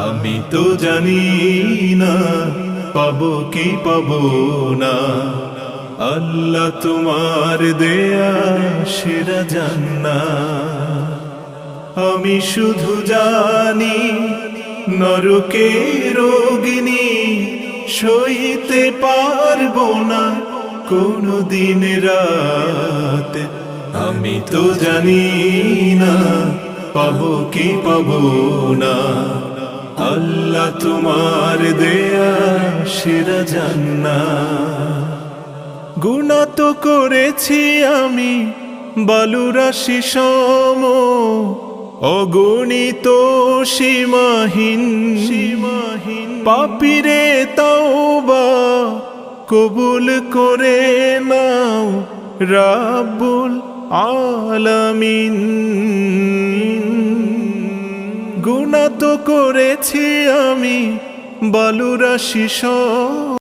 আমি তো জানি না পাবো কি পাবো না, আল্লাহ তোমার দেয়া সেরা জান্নাত। আমি শুধু জানি নরকের অগ্নি সইতে পারবো না কোনো দিন রাত। আমি তো জানি না পাবো কি পাবো না, আল্লাহ তোমার দেয়া সেরা জান্নাত। গুনাহ তো করেছি আমি বালুরাশি সম, অগণিত সীমাহীন পাপীরে তাওবা কবুল করে নাও রাব্বুল আলামিন। গুনাহ তো করেছি আমি বালুরাশি সম,